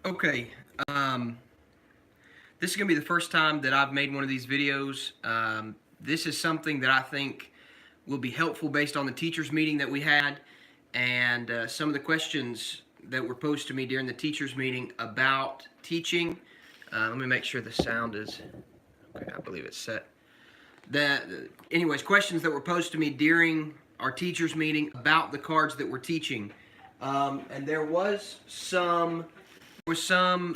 Okay, um, this is going to be the first time that I've made one of these videos. This is something that I think will be helpful based on the teachers meeting that we had and some of the questions that were posed to me during the teachers meeting about teaching. Let me make sure the sound is okay. I believe it's set. Anyways, questions that were posed to me during our teachers meeting about the cards that we're teaching, and there was some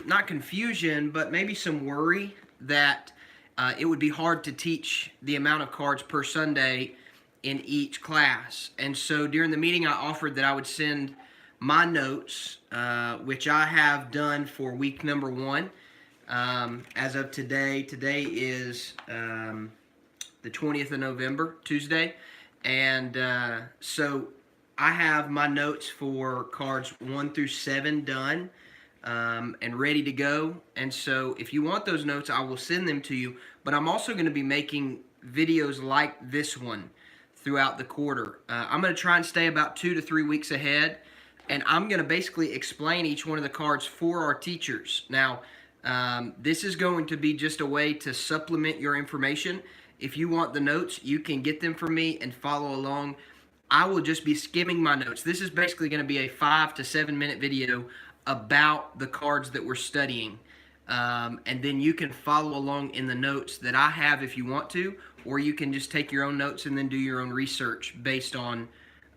not confusion, but maybe some worry that it would be hard to teach the amount of cards per Sunday in each class. And so during the meeting, I offered that I would send my notes, which I have done for week number 1. As of today, today is the 20th of November, Tuesday. And so I have my notes for cards 1 through 7 done and ready to go. And so if you want those notes, I will send them to you. But I'm also going to be making videos like this one throughout the quarter. I'm going to try and stay about 2 to 3 weeks ahead. And I'm going to basically explain each one of the cards for our teachers. Now, this is going to be just a way to supplement your information. If you want the notes, you can get them from me and follow along. I will just be skimming my notes. This is basically going to be a 5 to 7 minute video about the cards that we're studying. And then you can follow along in the notes that I have if you want to, or you can just take your own notes and then do your own research based on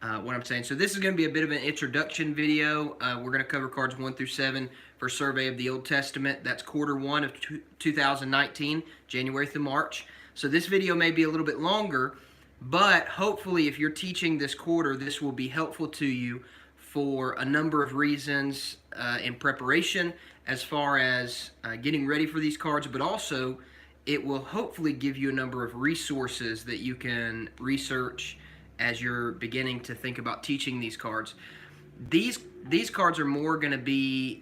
what I'm saying. So this is going to be a bit of an introduction video. We're going to cover cards 1 through 7 for Survey of the Old Testament. That's quarter 1 of 2019, January through March. So this video may be a little bit longer, but hopefully if you're teaching this quarter, this will be helpful to you for a number of reasons in preparation as far as getting ready for these cards, but also it will hopefully give you a number of resources that you can research as you're beginning to think about teaching these cards. These cards are more going to be,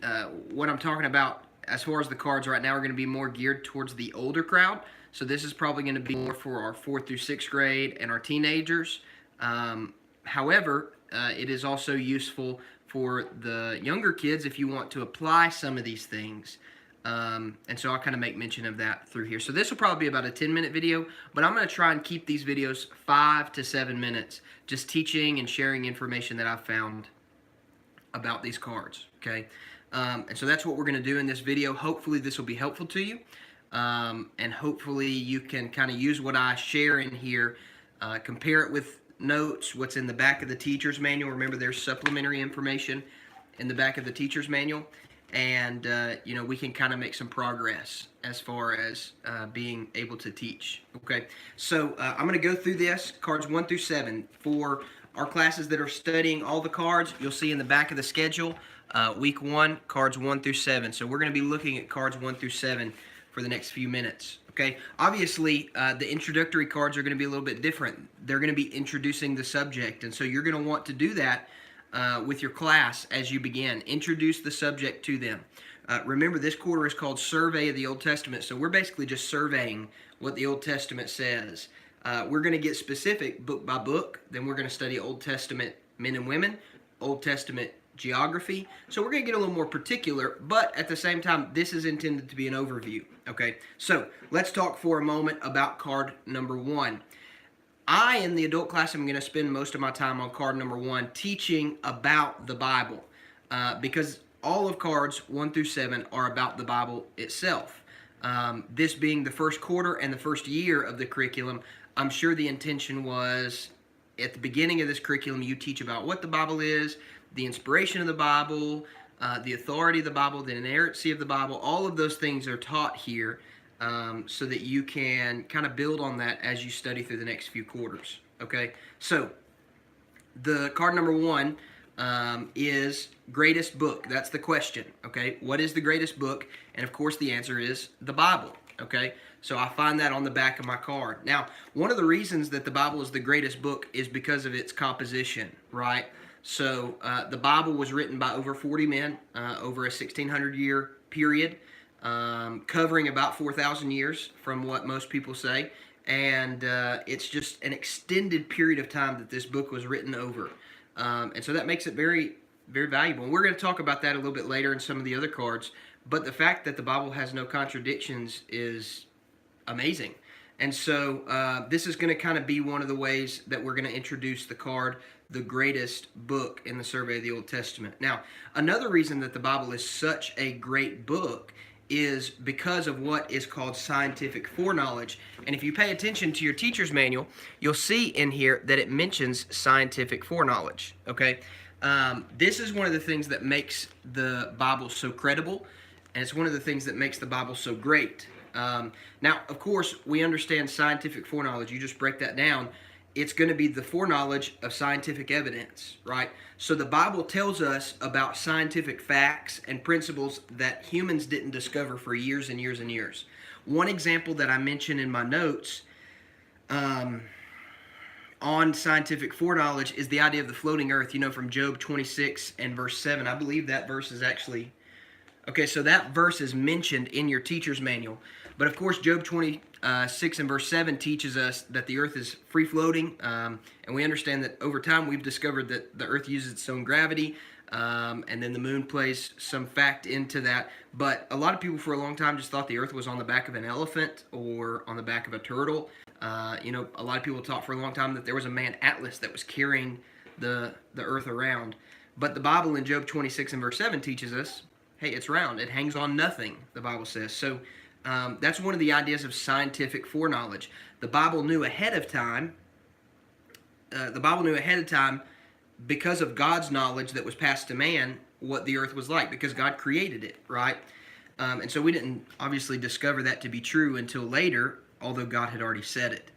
what I'm talking about as far as the cards right now are going to be more geared towards the older crowd. So this is probably going to be more for our 4th through 6th grade and our teenagers. However, it is also useful for the younger kids if you want to apply some of these things. And so I'll kind of make mention of that through here. So this will probably be about a 10-minute video, but I'm going to try and keep these videos 5 to 7 minutes, just teaching and sharing information that I've found about these cards, okay? And so that's what we're going to do in this video. Hopefully this will be helpful to you, and hopefully you can kind of use what I share in here, compare it with notes, what's in the back of the teacher's manual. Remember, there's supplementary information in the back of the teacher's manual, and you know, we can kind of make some progress as far as being able to teach. Okay, so I'm going to go through this cards 1 through 7 for our classes that are studying all the cards. You'll see in the back of the schedule, week 1, cards 1 through 7. So we're going to be looking at cards 1 through 7 for the next few minutes. Okay, obviously the introductory cards are going to be a little bit different. They're going to be introducing the subject, and so you're going to want to do that with your class as you begin. Introduce the subject to them. Remember, this quarter is called Survey of the Old Testament, so we're basically just surveying what the Old Testament says. We're going to get specific book by book. Then we're going to study Old Testament men and women, Old Testament geography. So we're going to get a little more particular, but at the same time, this is intended to be an overview. Okay, so let's talk for a moment about card number 1. In the adult class, I'm going to spend most of my time on card number 1 teaching about the Bible, because all of cards 1 through 7 are about the Bible itself. This being the first quarter and the first year of the curriculum, I'm sure the intention was at the beginning of this curriculum you teach about what the Bible is, the inspiration of the Bible, the authority of the Bible, the inerrancy of the Bible. All of those things are taught here so that you can kind of build on that as you study through the next few quarters. Okay, so the card number 1 is greatest book. That's the question. Okay, what is the greatest book? And of course the answer is the Bible. Okay, so I find that on the back of my card. Now, one of the reasons that the Bible is the greatest book is because of its composition, right? So the Bible was written by over 40 men over a 1600-year period, covering about 4,000 years from what most people say. And it's just an extended period of time that this book was written over. And so that makes it very very valuable. And we're going to talk about that a little bit later in some of the other cards. But the fact that the Bible has no contradictions is amazing. And so this is going to kind of be one of the ways that we're going to introduce the card, the greatest book in the survey of the Old Testament. Now, another reason that the Bible is such a great book is because of what is called scientific foreknowledge. And if you pay attention to your teacher's manual, you'll see in here that it mentions scientific foreknowledge, okay? This is one of the things that makes the Bible so credible, and it's one of the things that makes the Bible so great. Now, of course, we understand scientific foreknowledge. You just break that down. It's going to be the foreknowledge of scientific evidence, right? So the Bible tells us about scientific facts and principles that humans didn't discover for years and years and years. One example that I mentioned in my notes on scientific foreknowledge is the idea of the floating earth, from Job 26 and verse 7. I believe that verse is actually... Okay, so that verse is mentioned in your teacher's manual. But of course, Job 26 and verse 7 teaches us that the earth is free-floating. And we understand that over time we've discovered that the earth uses its own gravity. And then the moon plays some fact into that. But a lot of people for a long time just thought the earth was on the back of an elephant or on the back of a turtle. A lot of people thought for a long time that there was a man Atlas that was carrying the earth around. But the Bible in Job 26 and verse 7 teaches us, hey, it's round. It hangs on nothing, the Bible says. So that's one of the ideas of scientific foreknowledge. The Bible knew ahead of time. Because of God's knowledge that was passed to man, what the earth was like, because God created it, right? And so we didn't obviously discover that to be true until later, although God had already said it.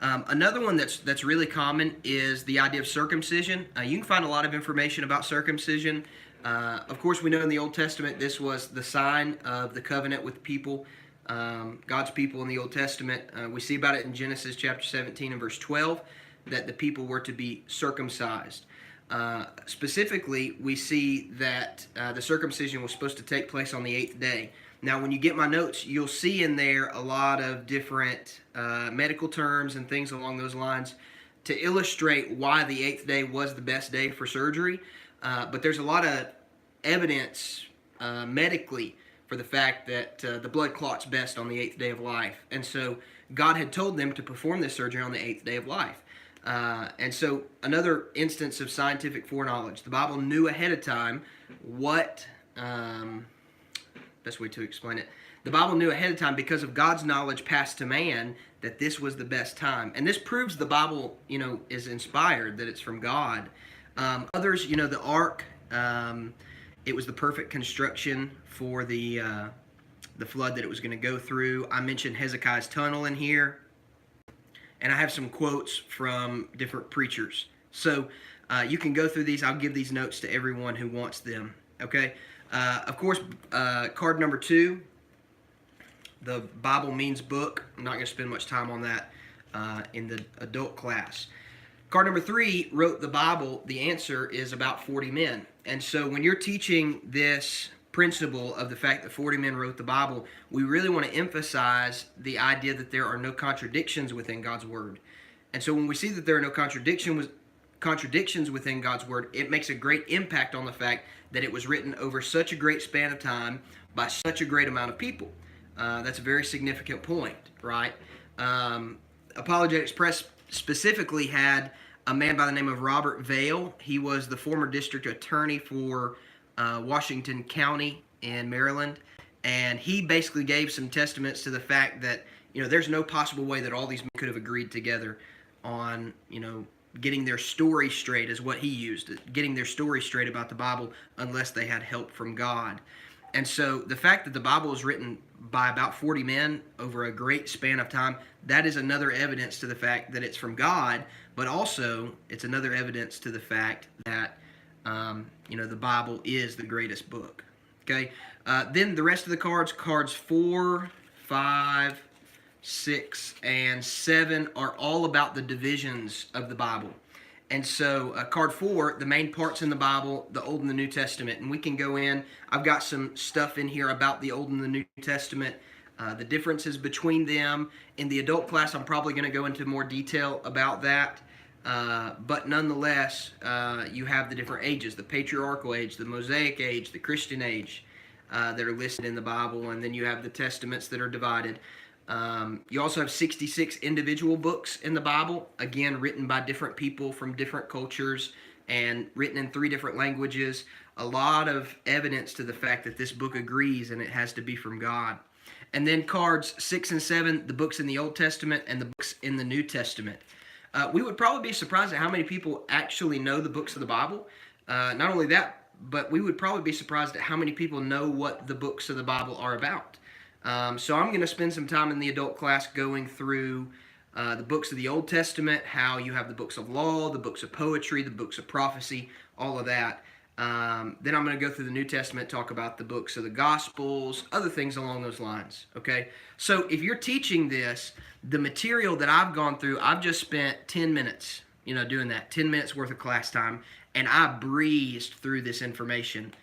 Another one that's really common is the idea of circumcision. You can find a lot of information about circumcision. Of course, we know in the Old Testament this was the sign of the covenant with people, God's people in the Old Testament. We see about it in Genesis chapter 17 and verse 12, that the people were to be circumcised. Specifically, we see that the circumcision was supposed to take place on the 8th day. Now, when you get my notes, you'll see in there a lot of different medical terms and things along those lines to illustrate why the 8th day was the best day for surgery. But there's a lot of evidence medically for the fact that the blood clots best on the 8th day of life. And so God had told them to perform this surgery on the 8th day of life. And so another instance of scientific foreknowledge. The Bible knew ahead of time what... best way to explain it. The Bible knew ahead of time, because of God's knowledge passed to man, that this was the best time. And this proves the Bible, is inspired, that it's from God. Others, the ark, it was the perfect construction for the flood that it was going to go through. I mentioned Hezekiah's tunnel in here. And I have some quotes from different preachers. So you can go through these. I'll give these notes to everyone who wants them. Okay? Of course, card number 2, the Bible means book. I'm not going to spend much time on that in the adult class. Card number 3, wrote the Bible. The answer is about 40 men. And so when you're teaching this principle of the fact that 40 men wrote the Bible, we really want to emphasize the idea that there are no contradictions within God's Word. And so when we see that there are no contradictions within God's Word, it makes a great impact on the fact that it was written over such a great span of time by such a great amount of people. That's a very significant point, right? Apologetics Press specifically had a man by the name of Robert Vail. He was the former district attorney for Washington County in Maryland, and he basically gave some testaments to the fact that there's no possible way that all these men could have agreed together on getting their story straight, is what he used, getting their story straight about the Bible, unless they had help from God. And so the fact that the Bible is written by about 40 men over a great span of time, that is another evidence to the fact that it's from God, but also it's another evidence to the fact that the Bible is the greatest book. Okay. Then the rest of the cards 4, 5, 6, and 7 are all about the divisions of the Bible. And so card 4, the main parts in the Bible, the Old and the New Testament. And we can go in. I've got some stuff in here about the Old and the New Testament, the differences between them. In the adult class, I'm probably going to go into more detail about that. But nonetheless, you have the different ages, the patriarchal age, the Mosaic age, the Christian age, that are listed in the Bible, and then you have the Testaments that are divided. You also have 66 individual books in the Bible, again, written by different people from different cultures and written in 3 different languages. A lot of evidence to the fact that this book agrees and it has to be from God. And then cards 6 and 7, the books in the Old Testament and the books in the New Testament. We would probably be surprised at how many people actually know the books of the Bible. Not only that, but we would probably be surprised at how many people know what the books of the Bible are about. So I'm going to spend some time in the adult class going through the books of the Old Testament, how you have the books of law, the books of poetry, the books of prophecy, all of that. Then I'm going to go through the New Testament, talk about the books of the Gospels, other things along those lines. Okay? So if you're teaching this, the material that I've gone through, I've just spent 10 minutes, doing that, 10 minutes worth of class time, and I breezed through this information.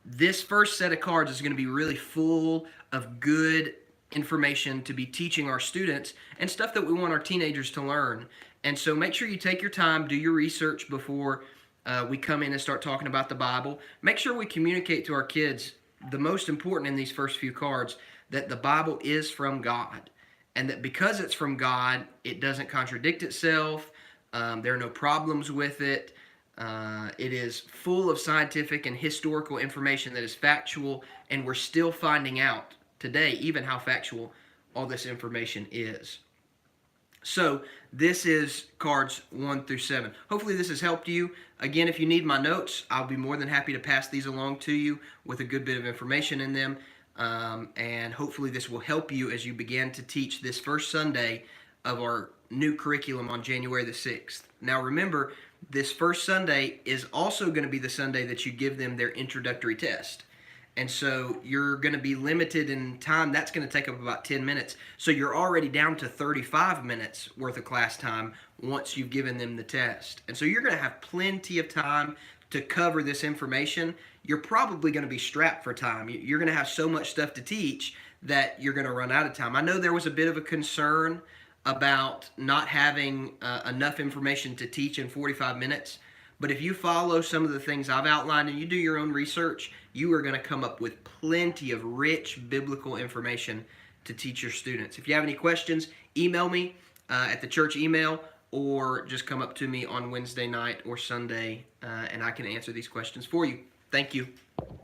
This first set of cards is going to be really full of good information to be teaching our students and stuff that we want our teenagers to learn. And so make sure you take your time, do your research before we come in and start talking about the Bible. Make sure we communicate to our kids, the most important in these first few cards, that the Bible is from God. And that because it's from God, it doesn't contradict itself. There are no problems with it. It is full of scientific and historical information that is factual, and we're still finding out today even how factual all this information is. So this is cards 1 through 7. Hopefully this has helped you. Again, if you need my notes, I'll be more than happy to pass these along to you with a good bit of information in them. And hopefully this will help you as you begin to teach this first Sunday of our new curriculum on January the 6th. Now remember, this first Sunday is also going to be the Sunday that you give them their introductory test. And so you're going to be limited in time. That's going to take up about 10 minutes. So you're already down to 35 minutes worth of class time once you've given them the test. And so you're going to have plenty of time to cover this information. You're probably going to be strapped for time. You're going to have so much stuff to teach that you're going to run out of time. I know there was a bit of a concern about not having enough information to teach in 45 minutes. But if you follow some of the things I've outlined and you do your own research, you are going to come up with plenty of rich biblical information to teach your students. If you have any questions, email me at the church email, or just come up to me on Wednesday night or Sunday, and I can answer these questions for you. Thank you.